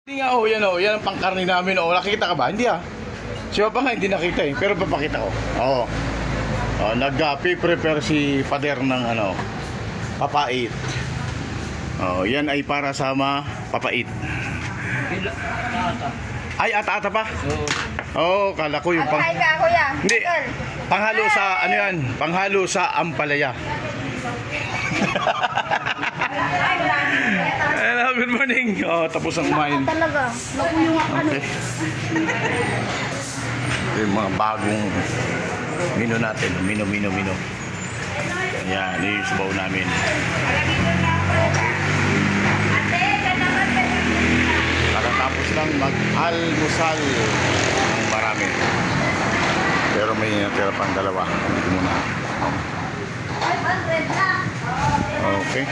Hindi nga yan ang pangkarni namin nakikita ka ba? Hindi si Papa nga hindi nakita pero papakita ko. Nag-prepare si Pader ng papait. Yan ay para sama papait. Ay, ata-ata pa? Kala ko yung Hindi, panghalo sa panghalo sa ampalaya. Hello, good morning. Tapos ang kumain. Talaga, nakuyong ako. Okay. Ito yung mga bagong menu natin. Menu. Yan, yung subaw namin. Nakatapos lang mag-almusal ng marami. Pero may natira pang dalawa. Dito muna. Okay.